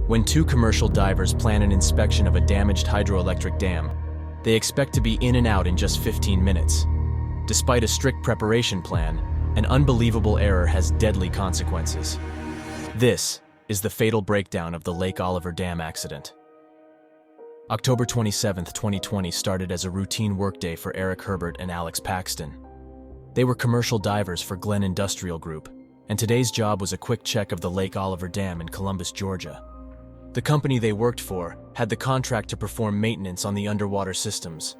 When two commercial divers plan an inspection of a damaged hydroelectric dam, they expect to be in and out in just 15 minutes. Despite a strict preparation plan, an unbelievable error has deadly consequences. This is the fatal breakdown of the Lake Oliver Dam accident. October 27, 2020 started as a routine workday for Eric Herbert and Alex Paxton. They were commercial divers for Glenn Industrial Group, and today's job was a quick check of the Lake Oliver Dam in Columbus, Georgia. The company they worked for had the contract to perform maintenance on the underwater systems.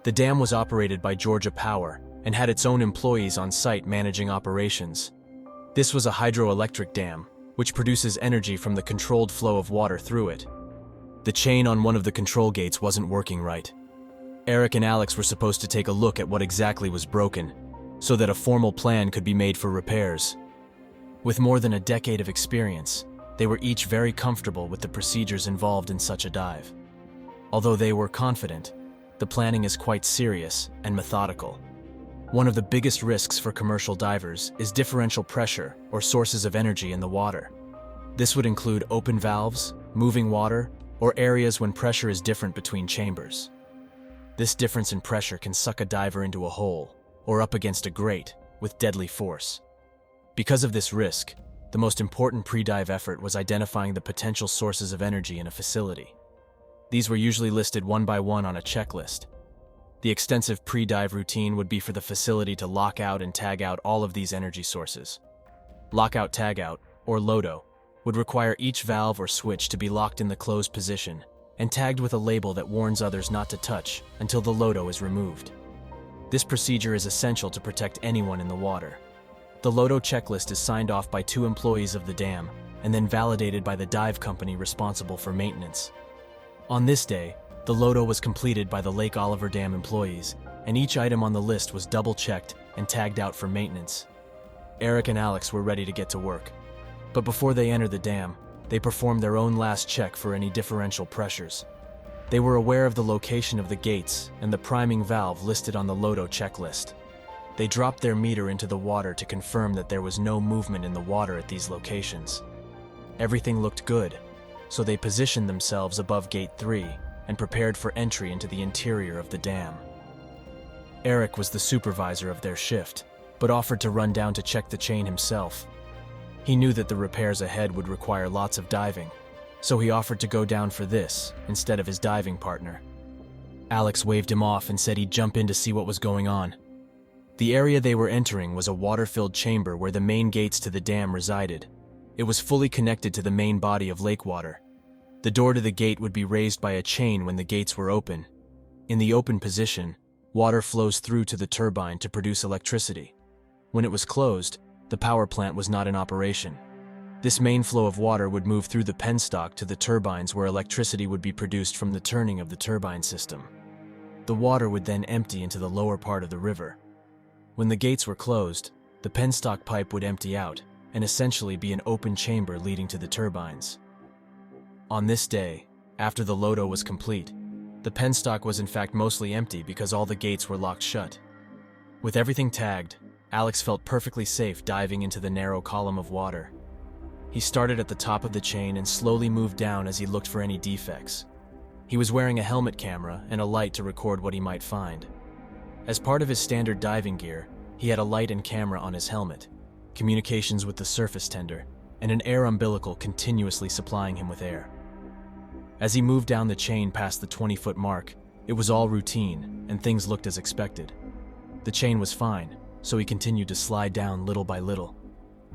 The dam was operated by Georgia Power and had its own employees on site managing operations. This was a hydroelectric dam, which produces energy from the controlled flow of water through it. The chain on one of the control gates wasn't working right. Eric and Alex were supposed to take a look at what exactly was broken, so that a formal plan could be made for repairs. With more than a decade of experience, they were each very comfortable with the procedures involved in such a dive. Although they were confident, the planning is quite serious and methodical. One of the biggest risks for commercial divers is differential pressure or sources of energy in the water. This would include open valves, moving water, or areas when pressure is different between chambers. This difference in pressure can suck a diver into a hole or up against a grate with deadly force. Because of this risk, the most important pre-dive effort was identifying the potential sources of energy in a facility. These were usually listed one by one on a checklist. The extensive pre-dive routine would be for the facility to lock out and tag out all of these energy sources. Lockout tagout, or LOTO, would require each valve or switch to be locked in the closed position and tagged with a label that warns others not to touch until the LOTO is removed. This procedure is essential to protect anyone in the water. The LOTO checklist is signed off by 2 employees of the dam and then validated by the dive company responsible for maintenance. On this day, the LOTO was completed by the Lake Oliver Dam employees, and each item on the list was double-checked and tagged out for maintenance. Eric and Alex were ready to get to work. But before they entered the dam, they performed their own last check for any differential pressures. They were aware of the location of the gates and the priming valve listed on the LOTO checklist. They dropped their meter into the water to confirm that there was no movement in the water at these locations. Everything looked good, so they positioned themselves above Gate 3 and prepared for entry into the interior of the dam. Eric was the supervisor of their shift, but offered to run down to check the chain himself. He knew that the repairs ahead would require lots of diving, so he offered to go down for this instead of his diving partner. Alex waved him off and said he'd jump in to see what was going on. The area they were entering was a water-filled chamber where the main gates to the dam resided. It was fully connected to the main body of lake water. The door to the gate would be raised by a chain when the gates were open. In the open position, water flows through to the turbine to produce electricity. When it was closed, the power plant was not in operation. This main flow of water would move through the penstock to the turbines where electricity would be produced from the turning of the turbine system. The water would then empty into the lower part of the river. When the gates were closed, the penstock pipe would empty out and essentially be an open chamber leading to the turbines. On this day, after the LOTO was complete, the penstock was in fact mostly empty because all the gates were locked shut. With everything tagged, Alex felt perfectly safe diving into the narrow column of water. He started at the top of the chain and slowly moved down as he looked for any defects. He was wearing a helmet camera and a light to record what he might find. As part of his standard diving gear, he had a light and camera on his helmet, communications with the surface tender, and an air umbilical continuously supplying him with air. As he moved down the chain past the 20-foot mark, it was all routine and things looked as expected. The chain was fine, so he continued to slide down little by little.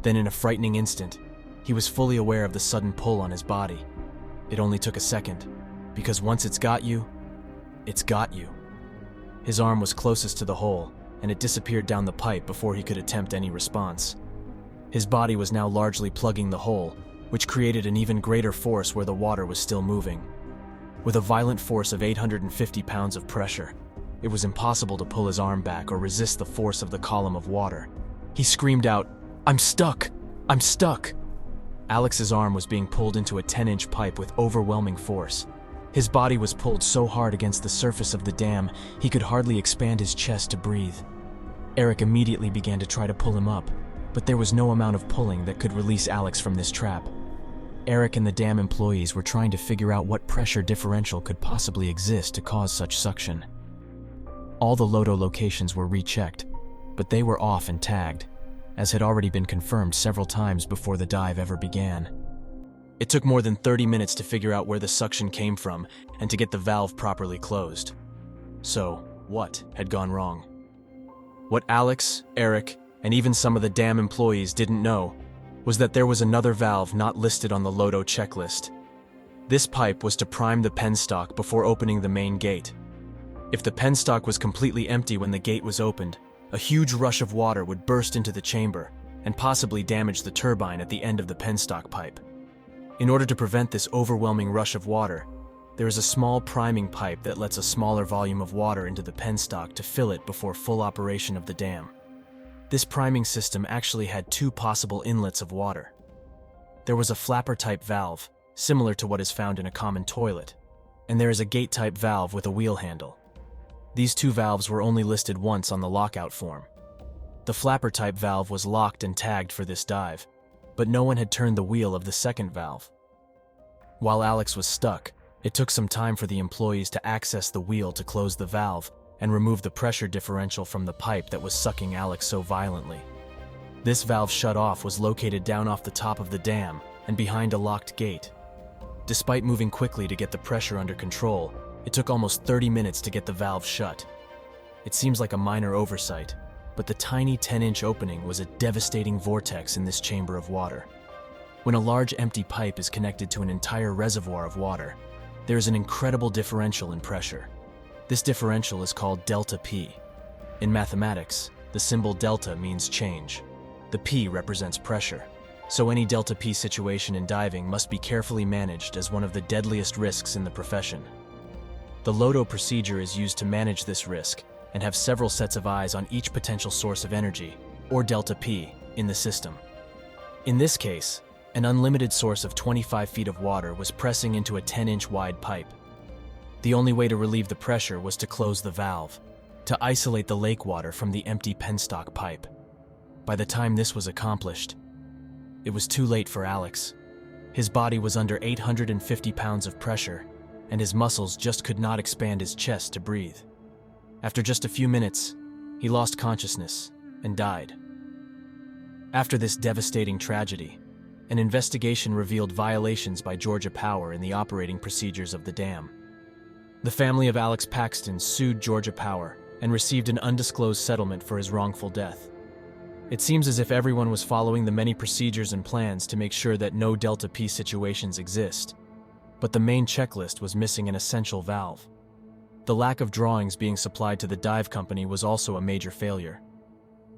Then in a frightening instant, he was fully aware of the sudden pull on his body. It only took a second, because once it's got you, it's got you. His arm was closest to the hole, and it disappeared down the pipe before he could attempt any response. His body was now largely plugging the hole, which created an even greater force where the water was still moving. With a violent force of 850 pounds of pressure, it was impossible to pull his arm back or resist the force of the column of water. He screamed out, "I'm stuck! I'm stuck!" Alex's arm was being pulled into a 10-inch pipe with overwhelming force. His body was pulled so hard against the surface of the dam, he could hardly expand his chest to breathe. Eric immediately began to try to pull him up, but there was no amount of pulling that could release Alex from this trap. Eric and the dam employees were trying to figure out what pressure differential could possibly exist to cause such suction. All the Lodo locations were rechecked, but they were off and tagged, as had already been confirmed several times before the dive ever began. It took more than 30 minutes to figure out where the suction came from and to get the valve properly closed. So, what had gone wrong? What Alex, Eric, and even some of the dam employees didn't know was that there was another valve not listed on the Lodo checklist. This pipe was to prime the penstock before opening the main gate. If the penstock was completely empty when the gate was opened, a huge rush of water would burst into the chamber and possibly damage the turbine at the end of the penstock pipe. In order to prevent this overwhelming rush of water, there is a small priming pipe that lets a smaller volume of water into the penstock to fill it before full operation of the dam. This priming system actually had two possible inlets of water. There was a flapper-type valve, similar to what is found in a common toilet, and there is a gate-type valve with a wheel handle. These two valves were only listed once on the lockout form. The flapper-type valve was locked and tagged for this dive, but no one had turned the wheel of the second valve. While Alex was stuck, it took some time for the employees to access the wheel to close the valve and remove the pressure differential from the pipe that was sucking Alex so violently. This valve shut-off was located down off the top of the dam and behind a locked gate. Despite moving quickly to get the pressure under control, it took almost 30 minutes to get the valve shut. It seems like a minor oversight, but the tiny 10-inch opening was a devastating vortex in this chamber of water. When a large empty pipe is connected to an entire reservoir of water, there is an incredible differential in pressure. This differential is called delta P. In mathematics, the symbol delta means change. The P represents pressure, so any delta P situation in diving must be carefully managed as one of the deadliest risks in the profession. The Lodo procedure is used to manage this risk and have several sets of eyes on each potential source of energy, or delta P, in the system. In this case, an unlimited source of 25 feet of water was pressing into a 10-inch wide pipe. The only way to relieve the pressure was to close the valve, to isolate the lake water from the empty penstock pipe. By the time this was accomplished, it was too late for Alex. His body was under 850 pounds of pressure, and his muscles just could not expand his chest to breathe. After just a few minutes, he lost consciousness and died. After this devastating tragedy, an investigation revealed violations by Georgia Power in the operating procedures of the dam. The family of Alex Paxton sued Georgia Power and received an undisclosed settlement for his wrongful death. It seems as if everyone was following the many procedures and plans to make sure that no delta P situations exist, but the main checklist was missing an essential valve. The lack of drawings being supplied to the dive company was also a major failure.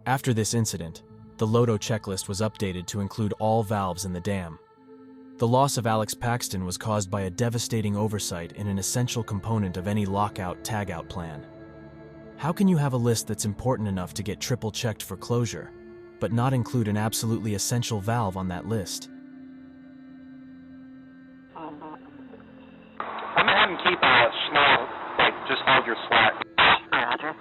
After this incident, the Lodo checklist was updated to include all valves in the dam. The loss of Alex Paxton was caused by a devastating oversight in an essential component of any lockout-tagout plan. How can you have a list that's important enough to get triple-checked for closure, but not include an absolutely essential valve on that list? I'm gonna have him keep small, like just hold your slack. Roger.